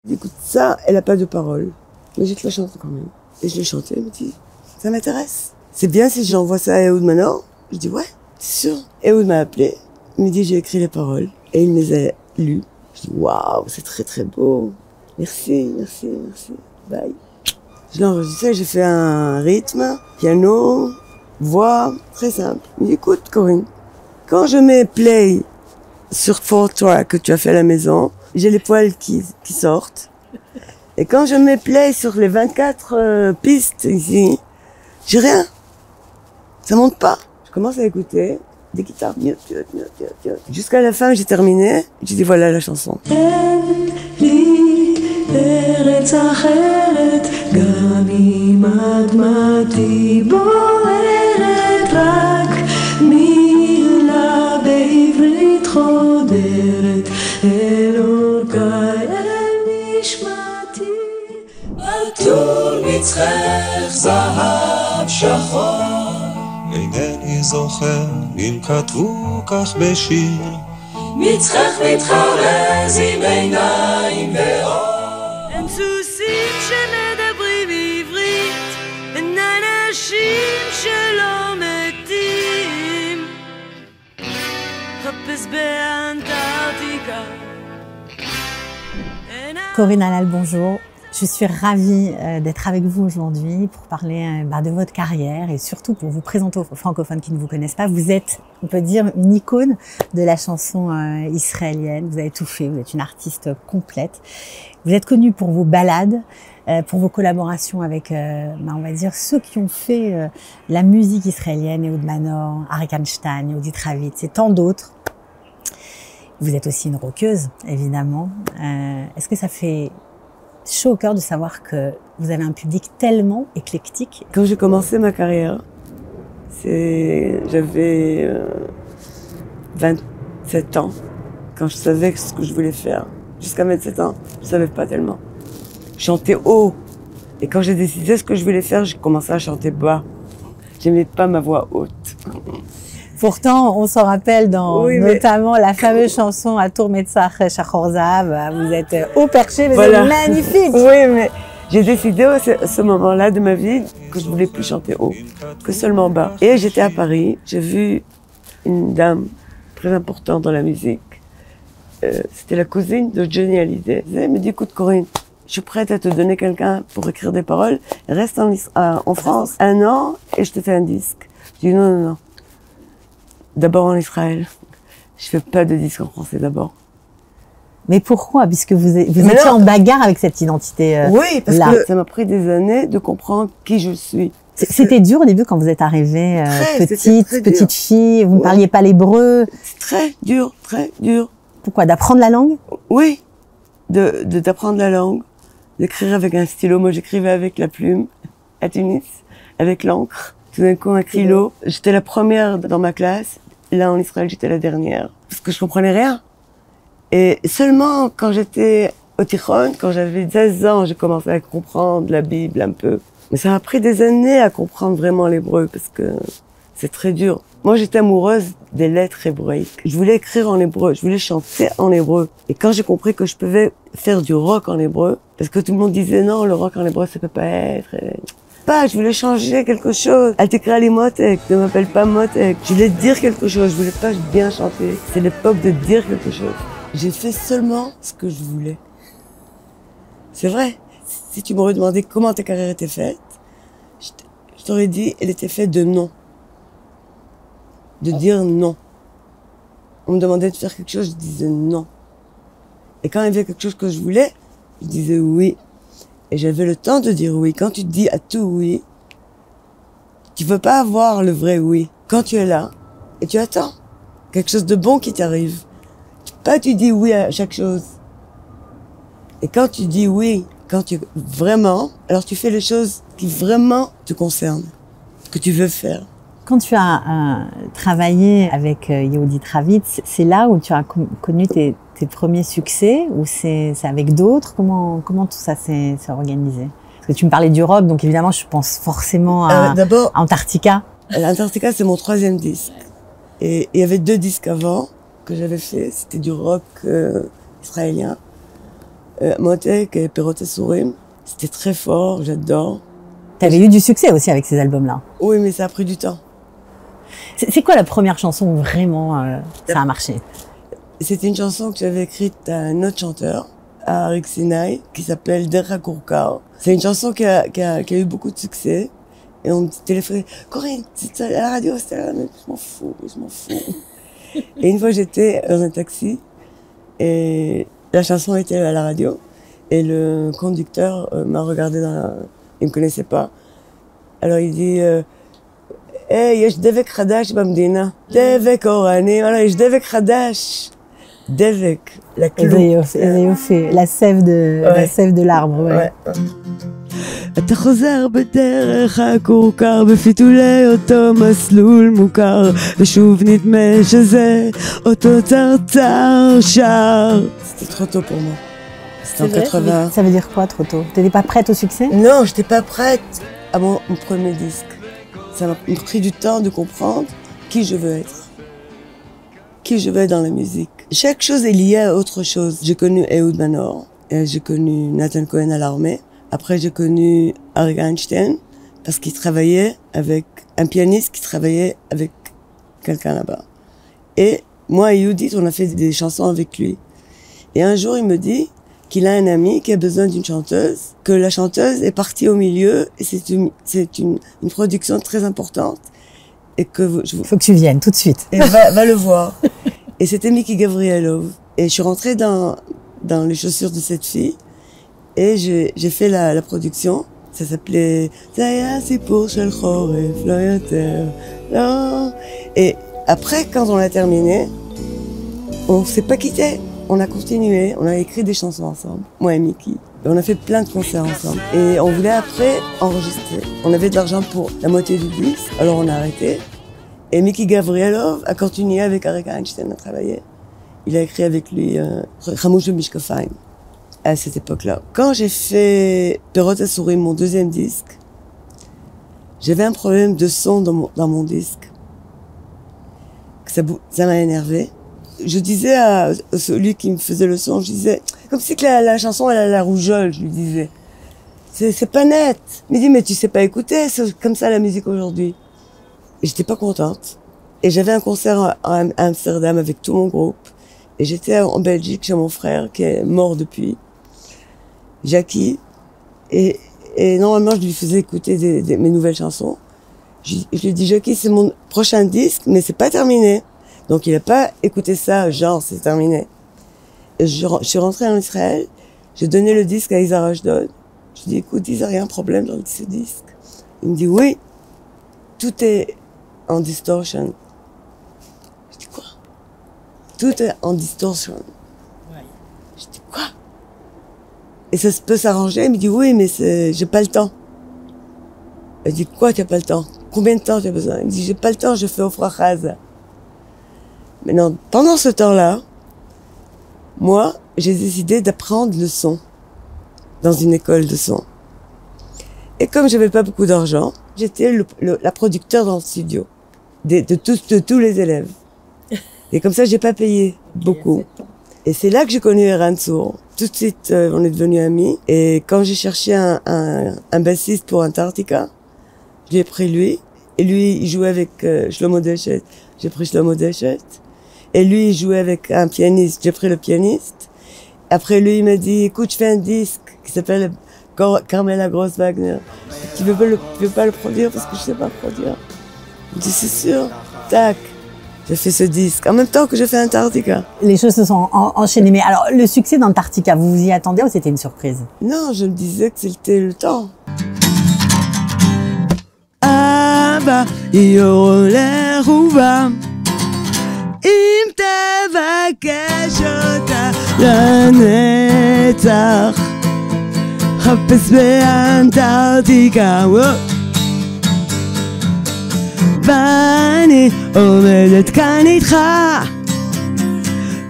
Écoute, ça, elle n'a pas de parole. Mais je te la chante quand même. Et je l'ai chanté, elle me dit, ça m'intéresse. C'est bien si j'envoie ça à Ehud maintenant. Je dis, ouais, c'est sûr. Ehud m'a appelé. Il me dit, j'ai écrit les paroles. Et il me les a lues. Je dis, waouh, c'est très très beau. Merci, merci, merci. Bye. Je l'ai enregistré, j'ai fait un rythme, piano, voix, très simple. Il me dit, écoute, Corinne, quand je mets play sur 4 track que tu as fait à la maison, j'ai les poils qui sortent. Et quand je mets play sur les 24 pistes ici, j'ai rien. Ça monte pas. Je commence à écouter des guitares. Jusqu'à la fin, j'ai terminé. J'ai dit voilà la chanson. מצחך זהב שחור אינני זוכר אם כתבו כך בשיר מצחך מתחרז עם עיניים ואור אין סוסים שמדברים עברית אין אנשים שלא מתים חפש באנטארקטיקה Corinne Halal, bonjour. Je suis ravie d'être avec vous aujourd'hui pour parler de votre carrière et surtout pour vous présenter aux francophones qui ne vous connaissent pas. Vous êtes, on peut dire, une icône de la chanson israélienne. Vous avez tout fait, vous êtes une artiste complète. Vous êtes connue pour vos ballades, pour vos collaborations avec, on va dire, ceux qui ont fait la musique israélienne, Ehud Manor, Arik Einstein, Yehudit Ravitz et tant d'autres. Vous êtes aussi une rockeuse, évidemment. Est-ce que ça fait chaud au cœur de savoir que vous avez un public tellement éclectique? Quand j'ai commencé ma carrière, j'avais 27 ans. Quand je savais ce que je voulais faire. Jusqu'à 27 ans, je savais pas tellement. Je chantais haut. Et quand j'ai décidé ce que je voulais faire, j'ai commencé à chanter bas. J'aimais pas ma voix haute. Pourtant, on s'en rappelle dans notamment la fameuse chanson à Tour Metzach Shachor Zahav. Vous êtes haut perché, mais voilà. C'est magnifique. Oui, mais j'ai décidé à ce moment-là de ma vie que je voulais plus chanter haut, que seulement bas. Et j'étais à Paris, j'ai vu une dame très importante dans la musique. C'était la cousine de Johnny Hallyday. Elle me dit, écoute Corinne, je suis prête à te donner quelqu'un pour écrire des paroles. Reste en France 1 an et je te fais un disque. Je dis non, non, non. D'abord en Israël. Je fais pas de disque en français d'abord. Mais pourquoi? Puisque vous étiez en bagarre avec cette identité oui, parce là. Que ça m'a pris des années de comprendre qui je suis. C'était dur au début quand vous êtes arrivée petite fille, vous ne parliez pas l'hébreu. C'est très dur, très dur. Pourquoi? D'apprendre la langue? Oui, d'apprendre la langue, d'écrire avec un stylo. Moi, j'écrivais avec la plume à Tunis, avec l'encre. Tout d'un coup, un stylo. J'étais la première dans ma classe. Là, en Israël, j'étais la dernière. Parce que je comprenais rien. Et seulement quand j'étais au Tichon, quand j'avais 16 ans, j'ai commencé à comprendre la Bible un peu. Mais ça m'a pris des années à comprendre vraiment l'hébreu parce que c'est très dur. Moi, j'étais amoureuse des lettres hébraïques. Je voulais écrire en hébreu, je voulais chanter en hébreu. Et quand j'ai compris que je pouvais faire du rock en hébreu, parce que tout le monde disait non, le rock en hébreu, ça peut pas être... je voulais changer quelque chose. Elle t'écrit les Motek, ne m'appelle pas Motek. Je voulais dire quelque chose, je voulais pas bien chanter. C'est l'époque de dire quelque chose. J'ai fait seulement ce que je voulais. C'est vrai. Si tu m'aurais demandé comment ta carrière était faite, je t'aurais dit, elle était faite de non. De dire non. On me demandait de faire quelque chose, je disais non. Et quand il y avait quelque chose que je voulais, je disais oui. Et j'avais le temps de dire oui. Quand tu dis à tout oui, tu veux pas avoir le vrai oui. Quand tu es là, et tu attends quelque chose de bon qui t'arrive. Pas tu dis oui à chaque chose. Et quand tu dis oui, vraiment, alors tu fais les choses qui vraiment te concernent, que tu veux faire. Quand tu as travaillé avec Yehudit Ravitz, c'est là où tu as connu tes premiers succès ou c'est avec d'autres? Comment tout ça s'est organisé? Parce que tu me parlais du rock, donc évidemment je pense forcément à Antarctica. L'Antarctica, c'est mon 3e disque. Et il y avait 2 disques avant que j'avais fait, c'était du rock israélien. Motek et Perot Sourim. C'était très fort, j'adore. T'avais eu du succès aussi avec ces albums-là. Oui, mais ça a pris du temps. C'est quoi la première chanson où vraiment ça a marché? C'était une chanson que j'avais écrite à un autre chanteur, à Arik Sinai, qui s'appelle Derra Kourkar. C'est une chanson qui a eu beaucoup de succès. Et on me téléphonait, Corinne, c'est à la radio, c'était à la radio. Je m'en fous. Et une fois, j'étais dans un taxi, et la chanson était à la radio. Et le conducteur m'a regardé il me connaissait pas. Alors il dit, hey, yesh devek khadash bamdina. Devek orani, voilà, yesh devek khadash. Devek, la clou. La sève de l'arbre, ouais. אתה חוזר בדרך הכורכר בפיתולי אותו מסלול מוכר ושוב נדמה שזה אותו צרצר שר. C'était trop tôt pour moi. C'était en 80. Ça veut dire quoi trop tôt? T'étais pas prête au succès? Non, j'étais pas prête à mon premier disque. Ça m'a pris du temps de comprendre qui je veux être. Qui je veux être dans la musique. Chaque chose est liée à autre chose. J'ai connu Ehud Manor, et j'ai connu Nathan Cohen à l'armée. Après, j'ai connu Arik Einstein parce qu'il travaillait avec un pianiste qui travaillait avec quelqu'un là-bas. Et moi et Yudit, on a fait des chansons avec lui. Et un jour, il me dit qu'il a un ami qui a besoin d'une chanteuse, que la chanteuse est partie au milieu et c'est une production très importante et que faut que tu viennes tout de suite. Et va le voir. Et c'était Miki Gavrielov. Et je suis rentrée dans les chaussures de cette fille. Et j'ai fait la production. Ça s'appelait Zaya Sipur Shel Choref Lo Yoter Lo. Et après, quand on a terminé, on s'est pas quitté. On a continué. On a écrit des chansons ensemble, moi et Miki. Et on a fait plein de concerts ensemble. Et on voulait après enregistrer. On avait de l'argent pour la moitié du disque, alors on a arrêté. Et Miki Gavrielov a continué avec Arik Einstein à travailler. Il a écrit avec lui Khamouch de Mishkafayim. À cette époque-là. Quand j'ai fait Perot Sourim, mon deuxième disque, j'avais un problème de son dans mon disque. Ça m'a énervé. Je disais à celui qui me faisait le son, je disais, comme si que la chanson elle a la rougeole, je lui disais. C'est pas net. Il me dit, mais tu sais pas écouter, c'est comme ça la musique aujourd'hui. Et j'étais pas contente. Et j'avais un concert à Amsterdam avec tout mon groupe. Et j'étais en Belgique chez mon frère qui est mort depuis. Jackie, et normalement je lui faisais écouter mes nouvelles chansons. Je lui ai dit, Jackie, c'est mon prochain disque, mais c'est pas terminé. Donc il a pas écouté ça, genre c'est terminé. Et je suis rentrée en Israël, j'ai donné le disque à Isar Ashdod. Je lui ai dit, écoute, Isar, il y a un problème dans ce disque. Il me dit, oui, tout est en distortion. Je dis, quoi? Tout est en distortion. Ouais. Je dis, quoi? Et ça peut s'arranger. Il me dit, oui, mais j'ai pas le temps. Je dis, quoi, tu n'as pas le temps? Combien de temps tu as besoin? Il me dit, j'ai pas le temps, je fais au Frachaz. Mais non, pendant ce temps-là, moi, j'ai décidé d'apprendre le son dans une école de son. Et comme j'avais pas beaucoup d'argent, j'étais la producteur dans le studio de tous les élèves. Et comme ça, j'ai pas payé beaucoup. Et c'est là que j'ai connu Eran Tzur. Tout de suite, on est devenus amis. Et quand j'ai cherché un bassiste pour Antarctica, je lui ai pris lui. Et lui, il jouait avec Shlomo Deshet. J'ai pris Shlomo Deshet. Et lui, il jouait avec un pianiste. J'ai pris le pianiste. Après, lui, il m'a dit, écoute, je fais un disque qui s'appelle Carmela Gross-Wagner. Tu veux pas le produire parce que je sais pas produire. Je dis, c'est sûr. Tac. J'ai fait ce disque, en même temps que je fais Antarctica. Les choses se sont enchaînées. Mais alors, le succès d'Antarctica, vous vous y attendiez ou c'était une surprise? Non, je me disais que c'était le temps. Abba, yoroleh rouba, im tevakesh ota lanetzach, chapes beAntarctica. ואני עומדת כאן איתך,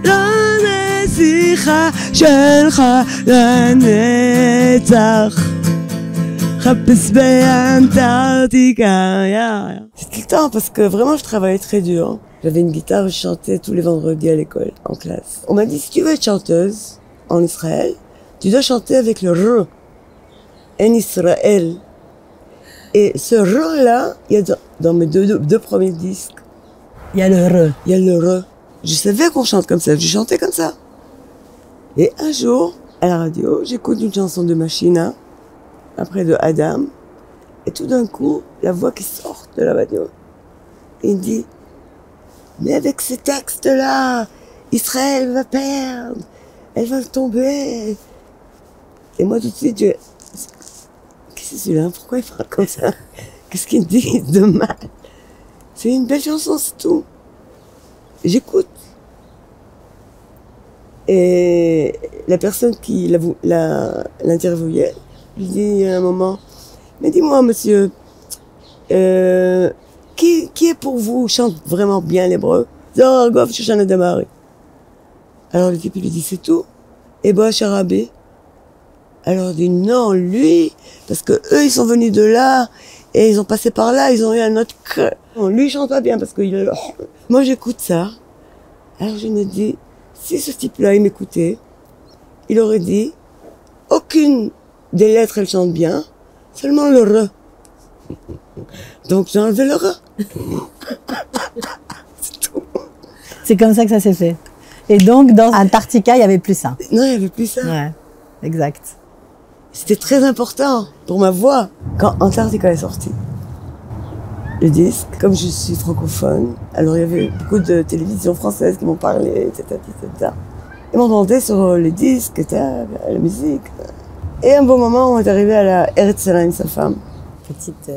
לנסיכה שלך לנצח, חפש באנטארקטיקה. C'était le temps parce que vraiment je travaillais très dur. J'avais une guitare, je chantais tous les vendredis à l'école, en classe. On m'a dit, si tu veux être chanteuse en Israël, tu dois chanter avec le R. En Israël. Et ce R-là, il y a dans mes deux premiers disques. Il y a le re. Il y a le R. Je savais qu'on chante comme ça, je chantais comme ça. Et un jour, à la radio, j'écoute une chanson de Machina, après de Adam, et tout d'un coup, la voix qui sort de la radio, il dit, mais avec ces textes-là, Israël va perdre, elle va tomber. Et moi, tout de suite, qu'est-ce que c'est celui-là? Pourquoi il parle comme ça? Qu'est-ce qu'il dit de mal? C'est une belle chanson, c'est tout. J'écoute. Et la personne qui l'interviewait lui dit à un moment, mais dis-moi, monsieur, qui est pour vous chante vraiment bien l'hébreu? Zorgov Shoshana Damari. Alors l'équipe lui dit, c'est tout? Et Boach Arabé. Alors il dit, non, lui, parce que eux, ils sont venus de là, et ils ont passé par là, ils ont eu un autre cœur. Lui, il chante pas bien, parce que moi, j'écoute ça. Alors je me dis, si ce type-là, il m'écoutait, il aurait dit, aucune des lettres, elle chante bien, seulement le re. Donc j'ai enlevé le re. C'est tout. C'est comme ça que ça s'est fait. Et donc, dans Antarctica, il n'y avait plus ça. Non, il n'y avait plus ça. Ouais, exact. C'était très important pour ma voix. Quand Antarctica est sorti, le disque, comme je suis francophone, alors il y avait beaucoup de télévisions françaises qui m'ont parlé, etc. Ils m'ont demandé sur les disques, la musique. Et à un bon moment, on est arrivé à la Eretz Yisraël, sa femme. Petite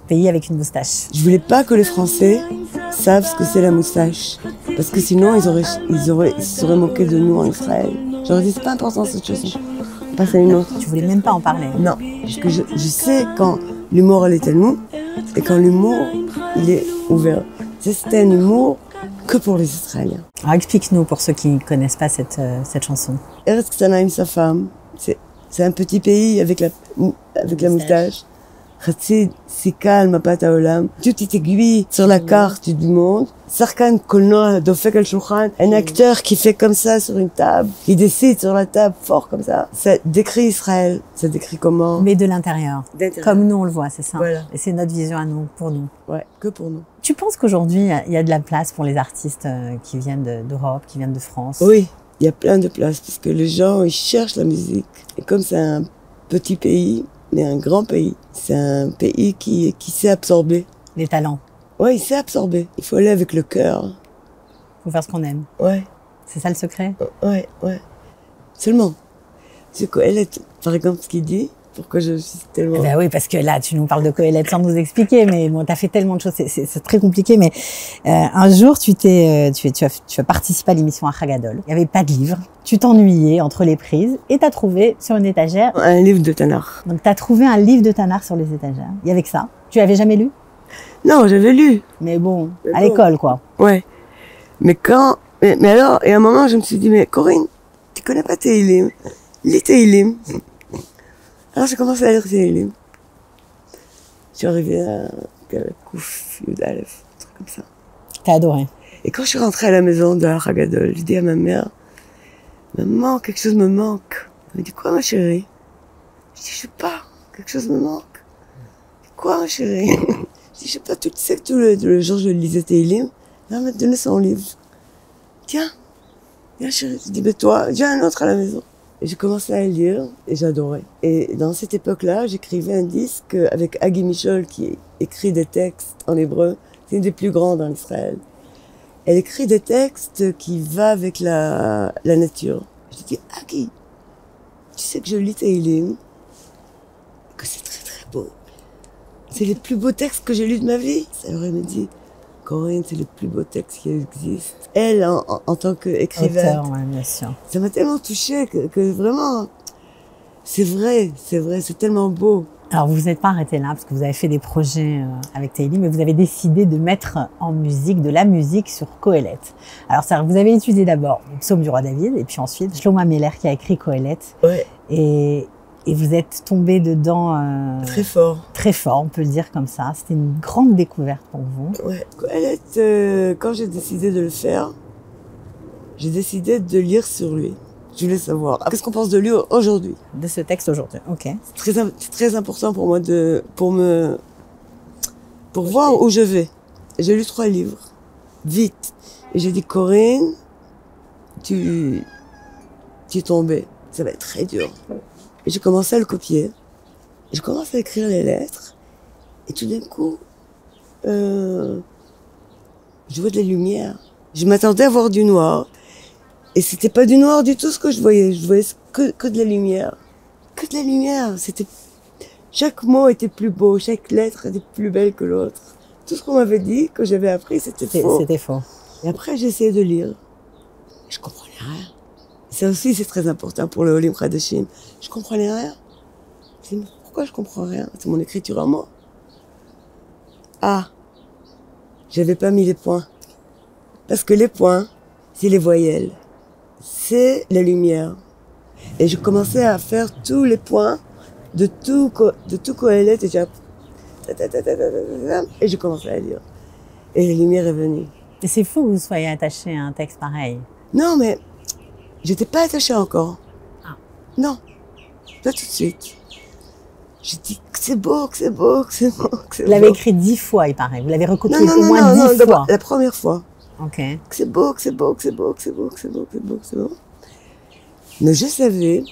pays avec une moustache. Je voulais pas que les Français savent ce que c'est la moustache. Parce que sinon, ils seraient moqués de nous en Israël. J'aurais dit, c'est pas important cette chanson. Passe à une autre. Tu voulais même pas en parler? Non. Parce que je sais quand l'humour, elle est tellement, et quand l'humour, il est ouvert. C'était un humour que pour les Israéliens. Alors explique-nous pour ceux qui ne connaissent pas cette chanson. Eretz Ksanaim, sa femme, c'est un petit pays avec la moustache. Chatsid, si calme, Pat Haolam. Tout est aiguille sur la carte du monde. Sarkan Kolnoa, Dofek El Shulchan. Un acteur qui fait comme ça sur une table, qui décide sur la table fort comme ça. Ça décrit Israël. Ça décrit comment? Mais de l'intérieur. Comme nous on le voit, c'est ça. Voilà. Et c'est notre vision à nous, pour nous. Ouais, que pour nous. Tu penses qu'aujourd'hui, il y a de la place pour les artistes qui viennent d'Europe, qui viennent de France? Oui, il y a plein de places, parce que les gens, ils cherchent la musique. Et comme c'est un petit pays, mais un grand pays, c'est un pays qui sait absorber. Les talents. Ouais, il sait absorber. Il faut aller avec le cœur. Il faut faire ce qu'on aime. Ouais. C'est ça le secret? Ouais. Seulement. C'est Kohelet, par exemple, ce qu'il dit, pourquoi je suis tellement... Ben oui, parce que là, tu nous parles de Kohelet sans nous expliquer, mais bon, t'as fait tellement de choses, c'est très compliqué, mais un jour, tu as participé à l'émission Achagadol. Il n'y avait pas de livre, tu t'ennuyais entre les prises, et t'as trouvé sur une étagère... Un livre de Tanakh. Donc t'as trouvé un livre de Tanakh sur les étagères. Il y avait que ça. Tu l'avais jamais lu? Non, j'avais lu. Mais bon, à l'école, quoi. Ouais. Mais alors, et à un moment, je me suis dit, mais Corinne, tu connais pas Tehillim? Lis Tehillim. Alors j'ai commencé à lire Tehillim. Je suis arrivée à Kouf Yudalef, un truc comme ça. T'as adoré. Et quand je suis rentrée à la maison de Achagadol, j'ai dit à ma mère, maman, quelque chose me manque. Elle me dit, quoi ma chérie? Je dis, je sais pas, quelque chose me manque. Quoi ma chérie? Je dis, je sais pas, tu sais que tous les jours je lisais Tehillim, elle m'a donné son livre. Tiens, chérie. Je dis, mais toi, j'ai un autre à la maison. Et j'ai commencé à lire et j'adorais. Et dans cette époque-là, j'écrivais un disque avec Agi Michol qui écrit des textes en hébreu. C'est une des plus grandes en Israël. Elle écrit des textes qui vont avec la nature. Je dis, Agi, tu sais que je lis Tehillim, que c'est très très beau. C'est les plus beaux textes que j'ai lus de ma vie. Alors elle me dit, Corinne, c'est le plus beau texte qui existe. Elle, en tant qu'écrivaine, ouais, bien sûr. Ça m'a tellement touchée que vraiment, c'est vrai, c'est tellement beau. Alors vous vous êtes pas arrêté là, parce que vous avez fait des projets avec Tehillim, mais vous avez décidé de mettre en musique, de la musique sur Kohelet. Alors ça, vous avez étudié d'abord le psaume du roi David, et puis ensuite Shlomo Ameler qui a écrit Kohelet. Ouais. Et vous êtes tombé dedans... Très fort. Très fort, on peut le dire comme ça. C'était une grande découverte pour vous. Ouais. Quand j'ai décidé de le faire, j'ai décidé de lire sur lui. Je voulais savoir. Qu'est-ce qu'on pense de lui aujourd'hui? De ce texte aujourd'hui, ok. C'est très important pour moi pour voir où je vais. J'ai lu 3 livres. Vite. Et j'ai dit, Corinne, tu es tombée. Ça va être très dur. Et j'ai commencé à le copier. J'ai commencé à écrire les lettres. Et tout d'un coup, je vois de la lumière. Je m'attendais à voir du noir. Et c'était pas du noir du tout ce que je voyais. Je voyais que de la lumière. Que de la lumière. Chaque mot était plus beau. Chaque lettre était plus belle que l'autre. Tout ce qu'on m'avait dit, que j'avais appris, c'était faux. C'était faux. Et après, j'ai essayé de lire. Je comprenais rien. Et ça aussi, c'est très important pour le Olim Khadashim. Je comprenais rien. Je me dis, pourquoi je comprends rien? C'est mon écriture à moi. Ah, j'avais pas mis les points. Parce que les points, c'est les voyelles. C'est la lumière. Et je commençais à faire tous les points de tout Kohelet et j'ai commencé à lire. Et la lumière est venue. Et c'est fou que vous soyez attaché à un texte pareil. Non, mais j'étais pas attachée encore. Ah. Non, pas tout de suite. J'ai dit que c'est beau, que c'est beau, que c'est beau, que c'est beau. Vous l'avez écrit 10 fois, il paraît. Vous l'avez recopié au moins 10 fois. La première fois. Ok. Que c'est beau, que c'est beau, que c'est beau, que c'est beau, que c'est beau, que c'est beau, que c'est beau. Mais je savais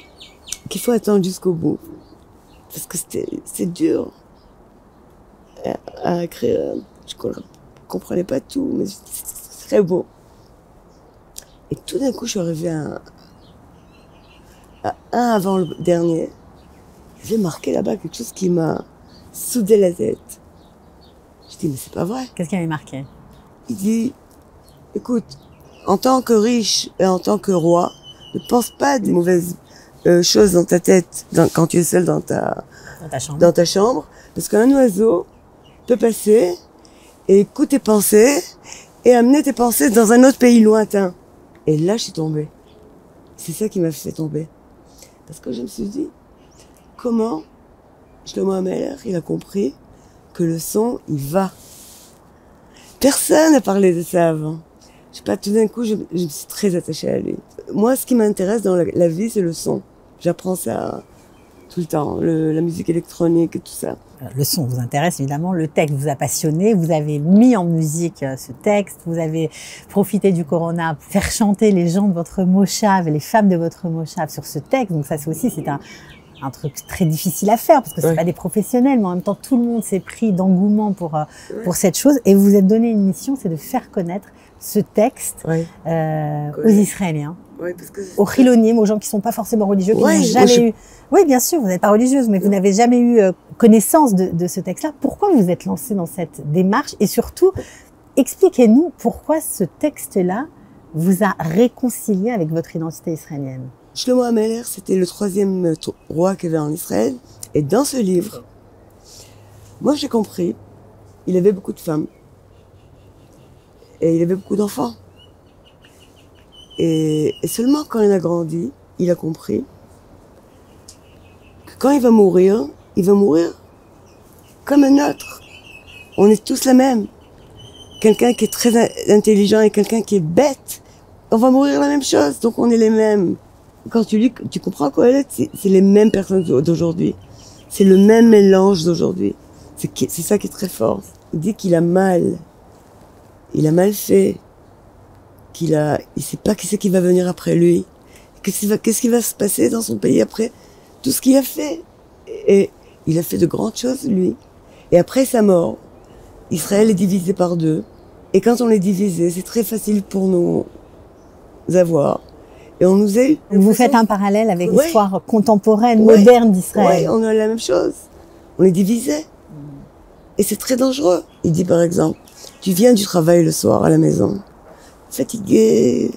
qu'il faut attendre jusqu'au bout. Parce que c'est dur à écrire. Je comprenais pas tout, mais c'est très beau. Et tout d'un coup, je suis arrivée à un avant le dernier. J'ai marqué là-bas quelque chose qui m'a soudé la tête. Je dis, mais c'est pas vrai. Qu'est-ce qui avait marqué? Il dit, écoute, en tant que riche et en tant que roi, ne pense pas des mauvaises choses dans ta tête quand tu es seul dans ta chambre. Parce qu'un oiseau peut passer et écouter tes pensées et amener tes pensées dans un autre pays lointain. Et là, je suis tombée. C'est ça qui m'a fait tomber. Parce que je me suis dit, comment Shlomo Ameler, il a compris que le son, il va. Personne n'a parlé de ça avant. Je sais pas, tout d'un coup, je me suis très attachée à lui. Moi, ce qui m'intéresse dans la vie, c'est le son. J'apprends ça tout le temps, la musique électronique et tout ça. Le son vous intéresse évidemment, le texte vous a passionné, vous avez mis en musique ce texte, vous avez profité du corona pour faire chanter les gens de votre moshav et les femmes de votre moshav sur ce texte. Donc ça, c'est un truc très difficile à faire parce que c'est pas des professionnels, mais en même temps tout le monde s'est pris d'engouement pour cette chose et vous vous êtes donné une mission, c'est de faire connaître ce texte aux Israéliens, aux Chilonim, aux gens qui sont pas forcément religieux, qui n'ont jamais eu. Oui, bien sûr, vous n'êtes pas religieuse, mais vous n'avez jamais eu connaissance de ce texte-là. Pourquoi vous êtes lancée dans cette démarche et surtout, expliquez-nous pourquoi ce texte-là vous a réconcilié avec votre identité israélienne. Shlomo Ameler, c'était le 3e roi qu'il y avait en Israël. Et dans ce livre, moi j'ai compris, il avait beaucoup de femmes. Et il avait beaucoup d'enfants. Et seulement quand il a grandi, il a compris que quand il va mourir comme un autre. On est tous la même. Quelqu'un qui est très intelligent et quelqu'un qui est bête, on va mourir la même chose, donc on est les mêmes. Quand tu lis, tu comprends quoi, c'est les mêmes personnes d'aujourd'hui. C'est le même mélange d'aujourd'hui. C'est ça qui est très fort. Il dit qu'il a mal. Il a mal fait. Il sait pas qui c'est qui va venir après lui. Qu'est-ce qui va se passer dans son pays après tout ce qu'il a fait. Et il a fait de grandes choses, lui. Et après sa mort, Israël est divisé par 2. Et quand on est divisé, c'est très facile pour nous avoir. Et on nous est... Vous faites un parallèle avec l'histoire contemporaine, moderne d'Israël. Oui, on a la même chose. On est divisé. Et c'est très dangereux. Il dit par exemple, tu viens du travail le soir à la maison, fatigué,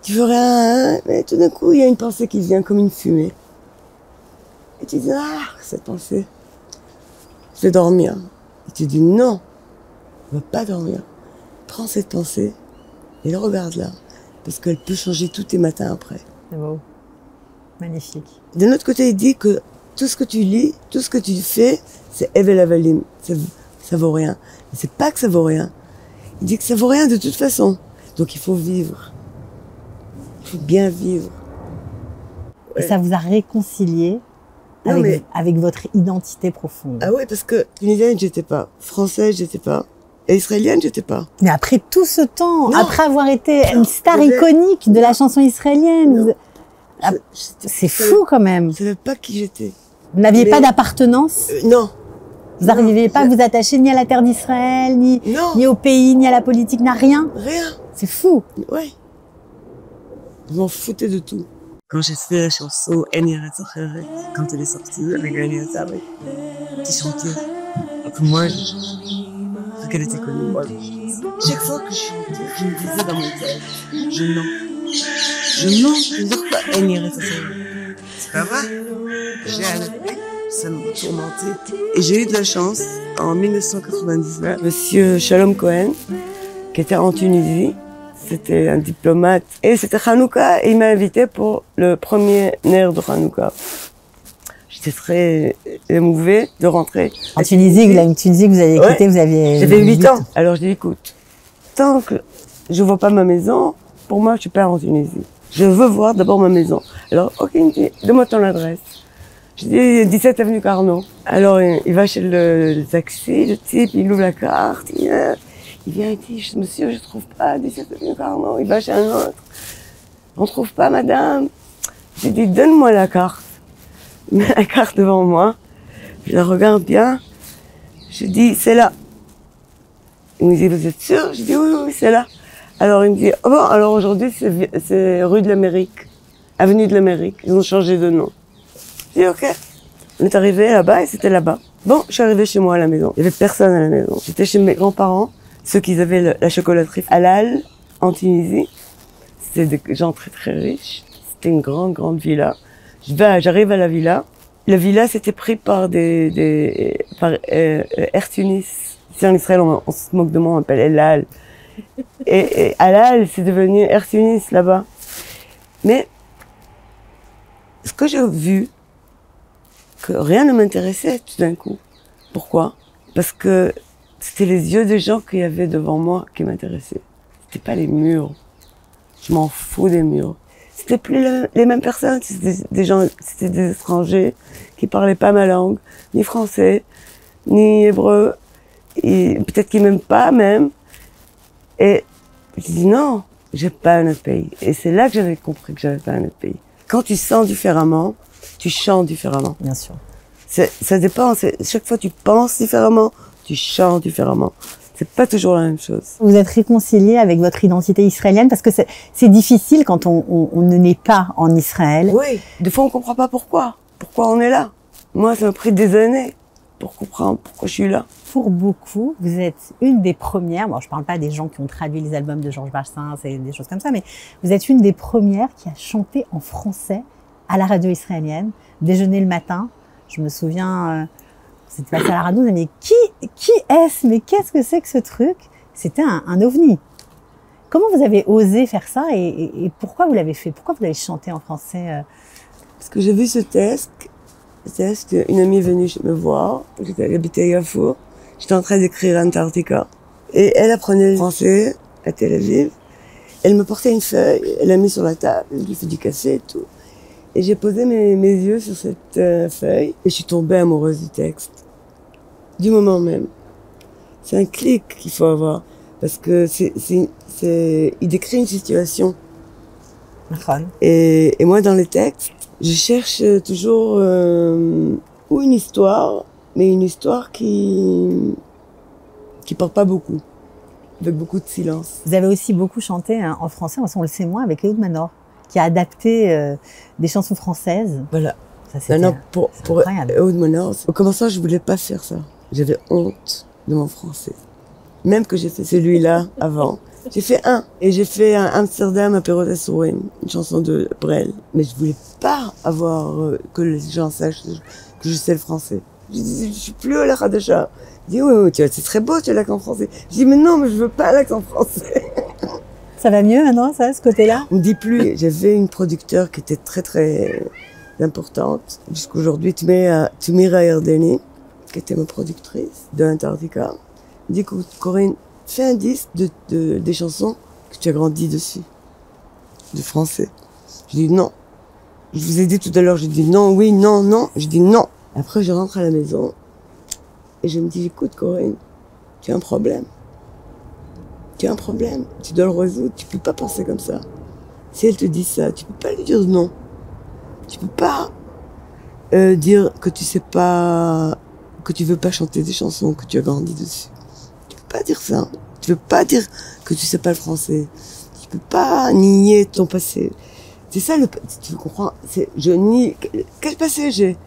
tu veux rien, mais tout d'un coup, il y a une pensée qui vient comme une fumée. Et tu dis, cette pensée, je vais dormir. Et tu dis, non, on ne va pas dormir. Prends cette pensée et le regarde là. Parce qu'elle peut changer tous tes matins après. C'est beau. Magnifique. D'un autre côté, il dit que tout ce que tu lis, tout ce que tu fais, c'est Evel Avalim. Ça vaut rien. Mais c'est pas que ça vaut rien. Il dit que ça vaut rien de toute façon. Donc il faut vivre. Il faut bien vivre. Et ça vous a réconcilié avec votre identité profonde. Ah oui, parce que tunisienne, j'étais pas. Française, j'étais pas. Et israélienne, j'étais pas. Mais après tout ce temps, après avoir été une star iconique de la chanson israélienne, c'est fou quand même. Je savais pas qui j'étais. Vous n'aviez pas d'appartenance? Non. Vous n'arriviez pas à vous attacher ni à la terre d'Israël, ni au pays, ni à la politique, ni à rien? Rien. C'est fou. Ouais. Je m'en foutais de tout. Quand j'ai fait la chanson En Eretz Acheret, quand elle est sortie avec Gani Asabi, qui chantait, que moi, vu qu'elle était connue, moi, chaque fois que je chantais, je me disais dans mon tête, je mens, je ne dors pas En Eretz Acheret. C'est pas vrai. J'ai arrêté, ça me tourmentait. Et j'ai eu de la chance, en 1999, Monsieur Shalom Cohen, qui était en Tunisie, c'était un diplomate. Et c'était Hanouka, et il m'a invité pour le premier Ner de Hanouka. J'étais très émouvée de rentrer. En Tunisie, que vous aviez quitté, vous aviez... J'avais 8 ans. Alors je dis, écoute, tant que je vois pas ma maison, pour moi, je pars en Tunisie. Je veux voir d'abord ma maison. Alors, ok, il me dit, donne-moi ton adresse. Je dis, 17 avenue Carnot. Alors, il va chez le taxi, le type, il ouvre la carte, il vient et dit, monsieur, je trouve pas 17 avenue Carnot. Il va chez un autre. On trouve pas, madame. J'ai dit, donne-moi la carte. Il met la carte devant moi. Je la regarde bien. Je dis, c'est là. Il me dit, vous êtes sûr? Je dis, oui, c'est là. Alors, il me dit, oh bon, alors aujourd'hui, c'est rue de l'Amérique. Avenue de l'Amérique. Ils ont changé de nom. Je dis, ok. On est arrivé là-bas et c'était là-bas. Bon, je suis arrivée chez moi à la maison. Il y avait personne à la maison. J'étais chez mes grands-parents, ceux qui avaient la chocolaterie Halal en Tunisie. C'était des gens très très riches. C'était une grande villa. J'arrive à la villa. La villa, c'était pris par Air Tunis. Ici en Israël, on se moque de moi, on appelle Halal. Et Halal, c'est devenu Air Tunis là-bas. Mais ce que j'ai vu, que rien ne m'intéressait tout d'un coup. Pourquoi? Parce que c'était les yeux des gens qu'il y avait devant moi qui m'intéressaient. C'était pas les murs. Je m'en fous des murs. C'était plus les mêmes personnes. C'était des gens, c'était des étrangers qui parlaient pas ma langue, ni français, ni hébreu. Et peut-être qu'ils m'aiment pas même. Et je dis non, j'ai pas un autre pays. Et c'est là que j'avais compris que j'avais pas un autre pays. Quand tu sens différemment, tu chantes différemment. Bien sûr. Ça dépend. Chaque fois tu penses différemment, tu chantes différemment. C'est pas toujours la même chose. Vous êtes réconcilié avec votre identité israélienne parce que c'est difficile quand on ne naît pas en Israël. Oui. Des fois on comprend pas pourquoi on est là. Moi, ça m'a pris des années pour comprendre pourquoi je suis là. Pour beaucoup, vous êtes une des premières, bon, je parle pas des gens qui ont traduit les albums de Georges Brassens et des choses comme ça, mais vous êtes une des premières qui a chanté en français à la radio israélienne, déjeuner le matin. Je me souviens, c'était passé à la radio, mais qui est-ce? Mais qu'est-ce que c'est que ce truc? C'était un ovni. Comment vous avez osé faire ça et pourquoi vous l'avez fait? Pourquoi vous l'avez chanté en français? Parce que j'ai vu ce texte, une amie est venue me voir, j'habitais à Yafo, j'étais en train d'écrire Antarctica, et elle apprenait le français à Tel Aviv. Elle me portait une feuille, elle l'a mis sur la table, je lui ai fait du café et tout. Et j'ai posé mes yeux sur cette feuille, et je suis tombée amoureuse du texte. Du moment même. C'est un clic qu'il faut avoir, parce que il décrit une situation. Et moi, dans les textes, je cherche toujours ou une histoire, mais une histoire qui parle pas beaucoup, avec beaucoup de silence. Vous avez aussi beaucoup chanté en français, on le sait moins, avec Ehud Manor, qui a adapté des chansons françaises. Voilà. Ça, pour Ehud Manor, au commençant, je voulais pas faire ça. J'avais honte de mon français. Même que j'ai fait celui-là avant. J'ai fait et j'ai fait un Amsterdam à Perot Sourim, une chanson de Brel. Mais je voulais pas avoir que les gens sachent que je sais le français. Je dis, je suis plus à la Khadasha. Je dis, oui, c'est très beau, tu as l'accent français. Je dis, mais non, mais je veux pas l'accent français. Ça va mieux maintenant, ça, ce côté-là? On me dit plus. J'avais une producteur qui était très, très importante. Jusqu'aujourd'hui, Tumira Yardeni, qui était ma productrice de Antarctica. Elle dit, Corinne, fais un disque des chansons que tu as grandi dessus, du français. Je dis non, Je vous ai dit tout à l'heure, j'ai dit non, oui, non, non. Je dis non. Après, je rentre à la maison et je me dis, écoute, Corinne, tu as un problème. Tu as un problème. Tu dois le résoudre. Tu peux pas penser comme ça. Si elle te dit ça, tu peux pas lui dire non. Tu peux pas dire que tu sais pas, que tu veux pas chanter des chansons, que tu as grandi dessus. Tu peux pas dire ça. Tu peux pas dire que tu sais pas le français. Tu peux pas nier ton passé. C'est ça tu comprends, je nie, quel passé j'ai?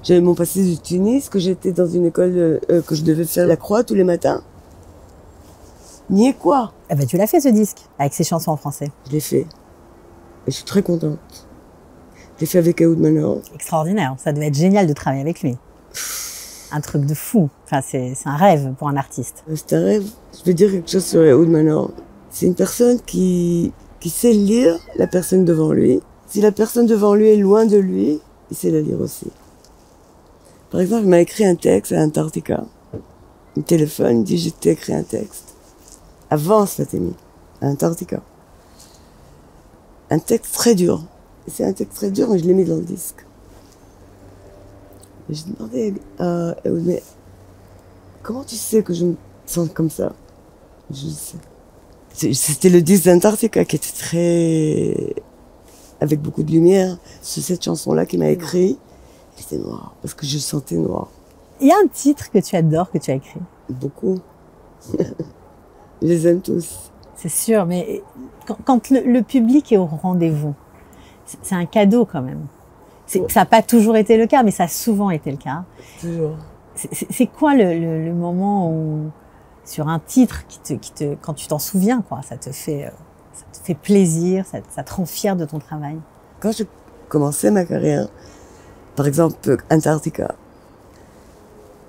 J'avais mon passé de Tunis, que j'étais dans une école, que je devais faire la croix tous les matins. Nier quoi? Eh ben, tu l'as fait ce disque, avec ses chansons en français. Je l'ai fait. Et je suis très contente. Je l'ai fait avec Ehud Manor. Extraordinaire, ça devait être génial de travailler avec lui. Un truc de fou, enfin c'est un rêve pour un artiste. C'est un rêve. Je vais dire quelque chose sur Ehud Manor. C'est une personne qui sait lire la personne devant lui. Si la personne devant lui est loin de lui, il sait la lire aussi. Par exemple, il m'a écrit un texte à Antarctica. Il me téléphone, il dit, je t'ai écrit un texte. Avant Fatemi, à Antarctica. Un texte très dur. C'est un texte très dur, mais je l'ai mis dans le disque. Et j'ai demandé, mais comment tu sais que je me sens comme ça? Je sais. C'était le disque d'Antarctica qui était très... avec beaucoup de lumière. C'est cette chanson-là qui m'a écrit. Elle était noire, parce que je sentais noir. Il y a un titre que tu adores, que tu as écrit? Beaucoup. Je les aime tous. C'est sûr, mais quand le public est au rendez-vous, c'est un cadeau quand même. Ça n'a pas toujours été le cas, mais ça a souvent été le cas. Toujours. C'est quoi le moment où, sur un titre quand tu t'en souviens, quoi, ça te fait plaisir, ça te rend fier de ton travail? Quand je commençais ma carrière, par exemple Antarctica,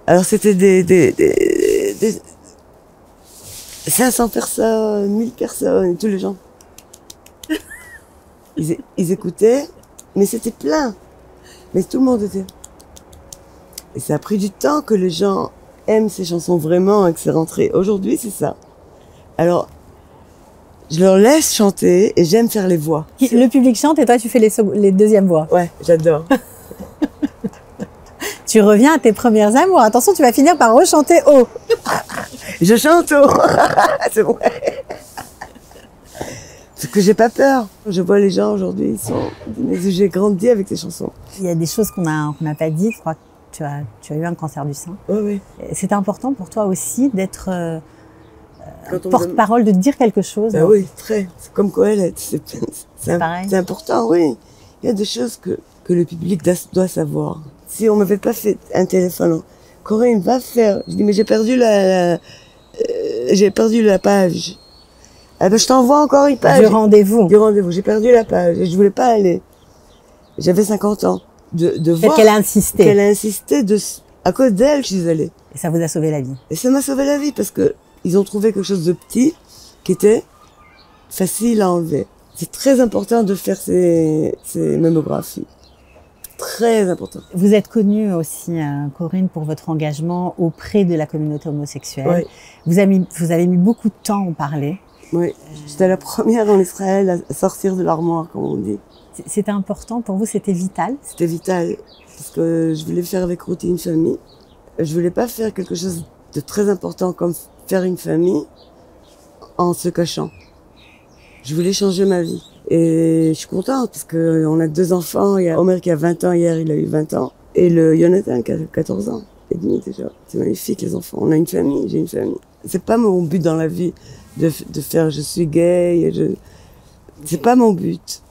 alors c'était des 500 personnes, 1000 personnes, tous les gens. Ils écoutaient, mais c'était plein. Mais tout le monde était. Et ça a pris du temps que les gens aiment ces chansons vraiment et que c'est rentré. Aujourd'hui, c'est ça. Alors, je leur laisse chanter et j'aime faire les voix. Le public chante et toi, tu fais les deuxièmes voix. Ouais, j'adore. Tu reviens à tes premières amours. Attention, tu vas finir par rechanter haut. Je chante haut. C'est vrai. Parce que j'ai pas peur. Je vois les gens aujourd'hui, j'ai grandi avec ces chansons. Il y a des choses qu'on n'a pas dites. Je crois que tu as eu un cancer du sein. Oui, oui. C'est important pour toi aussi d'être porte-parole, de dire quelque chose. Ben oui, très. C'est comme Coëlette. C'est pareil. C'est important, oui. Il y a des choses que le public doit savoir. Si on m'avait pas fait un téléphone, Corinne va faire. Je dis, mais j'ai perdu la page. Ah ben, je t'envoie encore une page. Du rendez-vous. J'ai perdu la page et je voulais pas aller. J'avais 50 ans. De voir qu'elle a insisté. Qu'elle a insisté à cause d'elle, je suis allée. Et ça vous a sauvé la vie. Et ça m'a sauvé la vie parce que ils ont trouvé quelque chose de petit qui était facile à enlever. C'est très important de faire ces mammographies. Très important. Vous êtes connue aussi, Corinne, pour votre engagement auprès de la communauté homosexuelle. Oui. Vous avez mis beaucoup de temps à en parler. Oui, j'étais la première en Israël à sortir de l'armoire, comme on dit. C'était important pour vous, c'était vital? C'était vital, parce que je voulais faire avec Ruth une famille. Je voulais pas faire quelque chose de très important comme faire une famille en se cachant. Je voulais changer ma vie. Et je suis contente, parce que on a 2 enfants. Il y a Omer qui a 20 ans, hier il a eu 20 ans. Et le Jonathan qui a 14 ans et demi déjà. C'est magnifique les enfants. On a une famille, j'ai une famille. C'est pas mon but dans la vie de faire je suis gay, c'est pas mon but.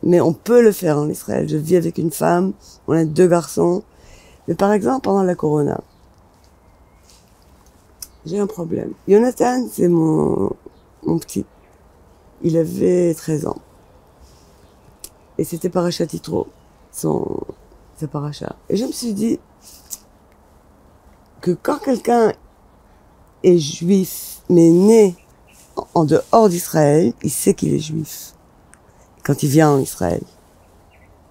Mais on peut le faire en Israël. Je vis avec une femme, on a 2 garçons. Mais par exemple, pendant la Corona, j'ai un problème. Jonathan, c'est mon petit. Il avait 13 ans. Et c'était Parashat Yitro, sa paracha. Et je me suis dit que quand quelqu'un est juif, mais né en dehors d'Israël, il sait qu'il est juif. Quand il vient en Israël.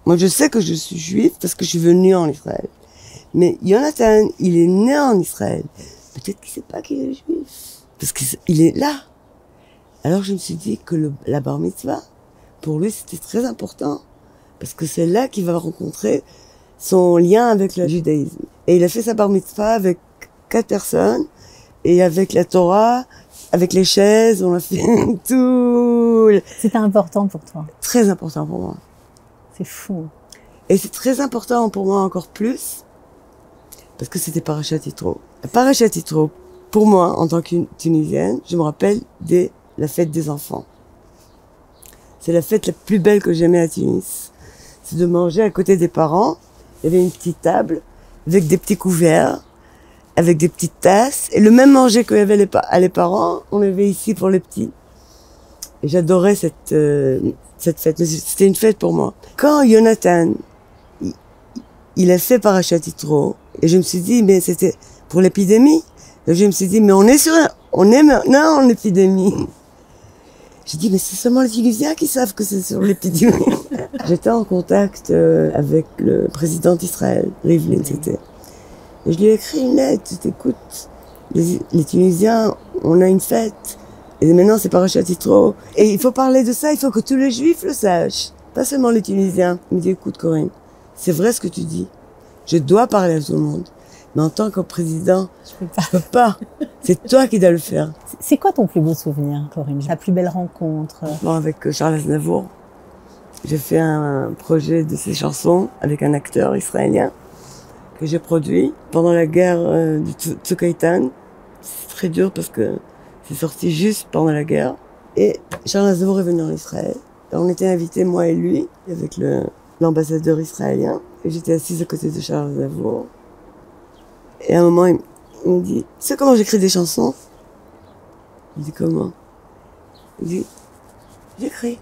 Moi, je sais que je suis juif parce que je suis venue en Israël. Mais Jonathan, il est né en Israël. Peut-être qu'il sait pas qu'il est juif. Parce qu'il est là. Alors, je me suis dit que la bar mitzvah, pour lui, c'était très important. Parce que c'est là qu'il va rencontrer son lien avec le judaïsme. Et il a fait sa bar mitzvah avec 4 personnes, et avec la Torah, avec les chaises, on a fait tout. C'était important pour toi? Très important pour moi. C'est fou. Et c'est très important pour moi encore plus, parce que c'était Parashat Yitro. Parashat Yitro, pour moi, en tant que Tunisienne, je me rappelle de la fête des enfants. C'est la fête la plus belle que j'ai aimée à Tunis. C'est de manger à côté des parents. Il y avait une petite table avec des petits couverts, avec des petites tasses. Et le même manger qu'il y avait les parents, on l'avait ici pour les petits. Et j'adorais cette fête. Mais c'était une fête pour moi. Quand Jonathan, il a fait Parashat Yitro, et je me suis dit, mais c'était pour l'épidémie. Et je me suis dit, mais on est maintenant en épidémie. J'ai dit, mais c'est seulement les Tunisiens qui savent que c'est sur l'épidémie. J'étais en contact avec le président d'Israël, Rivlin, c'était. Et je lui ai écrit une lettre. Écoute, les Tunisiens, on a une fête. Et maintenant, c'est Parashat Yitro. Et il faut parler de ça, il faut que tous les Juifs le sachent. Pas seulement les Tunisiens. Il me dit, écoute, Corinne, c'est vrai ce que tu dis. Je dois parler à tout le monde. Mais en tant que président, je peux pas. C'est toi qui dois le faire. C'est quoi ton plus beau souvenir, Corinne? Ta plus belle rencontre? Bon, avec Charles Aznavour, j'ai fait un projet de ses chansons avec un acteur israélien que j'ai produit pendant la guerre de Tzukaitan. C'est très dur parce que c'est sorti juste pendant la guerre. Et Charles Aznavour est venu en Israël. Et on était invités, moi et lui, avec l'ambassadeur israélien. Et j'étais assise à côté de Charles Aznavour. Et à un moment, il me dit, tu sais comment j'écris des chansons? Je dis, comment? Il dit, j'écris.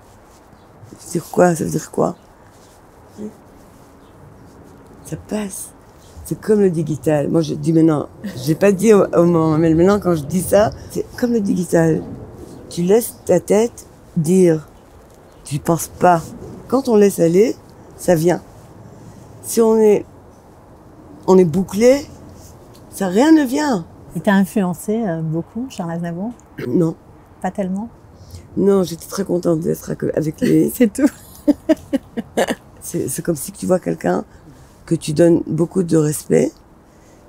Je dis, quoi? Ça veut dire quoi? Ça passe. C'est comme le digital. Moi, je dis maintenant, j'ai pas dit au moment, mais maintenant, quand je dis ça, c'est comme le digital. Tu laisses ta tête dire. Tu penses pas. Quand on laisse aller, ça vient. Si on est bouclé, ça rien ne vient. Il t'a influencé beaucoup, Charles Aznavour? Non. Pas tellement? Non, j'étais très contente d'être avec lui. C'est tout. C'est comme si tu vois quelqu'un que tu donnes beaucoup de respect,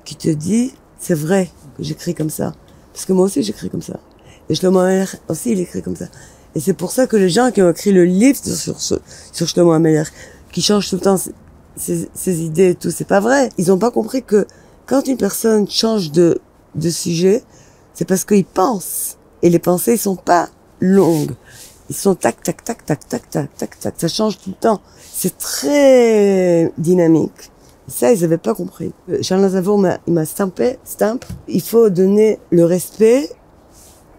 qui te dit, c'est vrai que j'écris comme ça. Parce que moi aussi, j'écris comme ça. Et Shlomo Ameler aussi, il écrit comme ça. Et c'est pour ça que les gens qui ont écrit le livre sur Shlomo Ameler, qui changent tout le temps ses idées et tout, c'est pas vrai. Ils ont pas compris que quand une personne change de sujet, c'est parce qu'il pense. Et les pensées, ils sont pas longues. Ils sont tac, tac, tac, tac, tac, tac, tac, tac. Ça change tout le temps. C'est très dynamique. Ça, ils avaient pas compris. Charles Aznavour il m'a stampé. Il faut donner le respect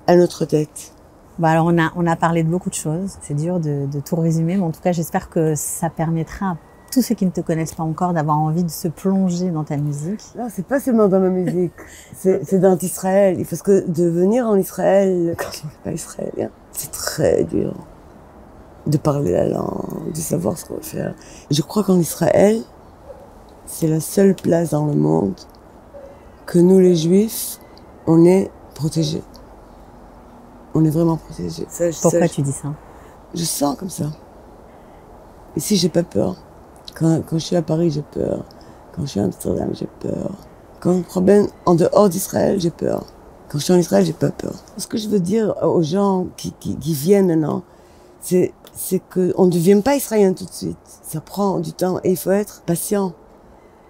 à notre tête. Bah alors on a parlé de beaucoup de choses. C'est dur de tout résumer, mais en tout cas, j'espère que ça permettra à tous ceux qui ne te connaissent pas encore d'avoir envie de se plonger dans ta musique. Non, c'est pas seulement dans ma musique. C'est dans Israël. Parce que de venir en Israël, quand on n'est pas israélien, c'est très dur de parler la langue, de savoir ce qu'on va faire. Je crois qu'en Israël, c'est la seule place dans le monde que nous, les Juifs, on est protégés. On est vraiment protégés. Pourquoi tu dis ça? Je sens comme ça. Ici, j'ai pas peur. Quand je suis à Paris, j'ai peur. Quand je suis à Amsterdam, j'ai peur. Quand je me promène en dehors d'Israël, j'ai peur. Quand je suis en Israël, j'ai pas peur. Ce que je veux dire aux gens qui viennent maintenant, c'est qu'on ne devient pas israélien tout de suite. Ça prend du temps et il faut être patient.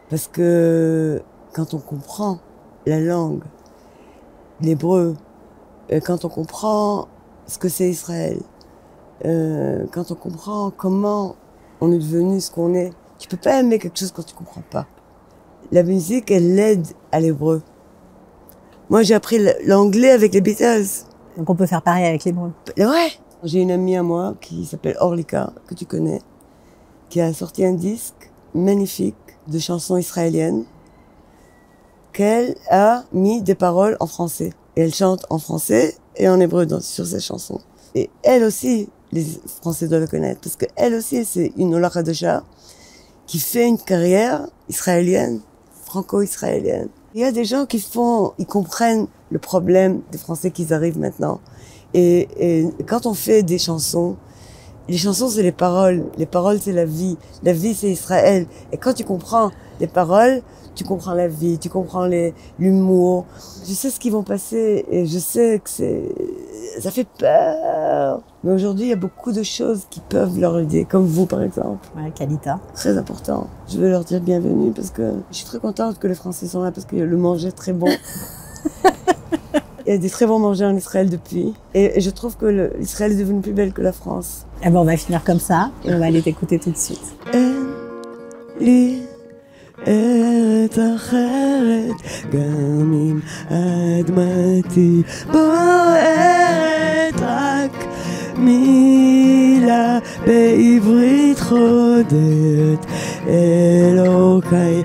Parce que quand on comprend la langue, l'hébreu, quand on comprend ce que c'est Israël, quand on comprend comment on est devenu ce qu'on est, tu peux pas aimer quelque chose quand tu comprends pas. La musique, elle aide à l'hébreu. Moi, j'ai appris l'anglais avec les Beatles. Donc on peut faire pareil avec l'hébreu. Ouais. J'ai une amie à moi qui s'appelle Orlika, que tu connais, qui a sorti un disque magnifique de chansons israéliennes qu'elle a mis des paroles en français. Et elle chante en français et en hébreu sur ses chansons. Et elle aussi, les Français doivent le connaître, parce qu'elle aussi, c'est une Ola Khadasha qui fait une carrière israélienne, franco-israélienne. Il y a des gens ils comprennent le problème des Français qui arrivent maintenant. Et quand on fait des chansons Les chansons, c'est les paroles. Les paroles, c'est la vie. La vie, c'est Israël. Et quand tu comprends les paroles, tu comprends la vie, tu comprends l'humour. Je sais ce qu'ils vont passer et je sais que ça fait peur. Mais aujourd'hui, il y a beaucoup de choses qui peuvent leur aider, comme vous, par exemple. Ouais, Kalita. Très important. Je veux leur dire bienvenue parce que je suis très contente que les Français sont là parce que le manger est très bon. Il y a des très bons mangers en Israël depuis. Et je trouve que l'Israël est devenu plus belle que la France. Eh ben, on va finir comme ça et on va aller t'écouter tout de suite. ארץ אחרת, גם אם אדמתי בוערת, רק מילה בעברית חודרת, אלוקיי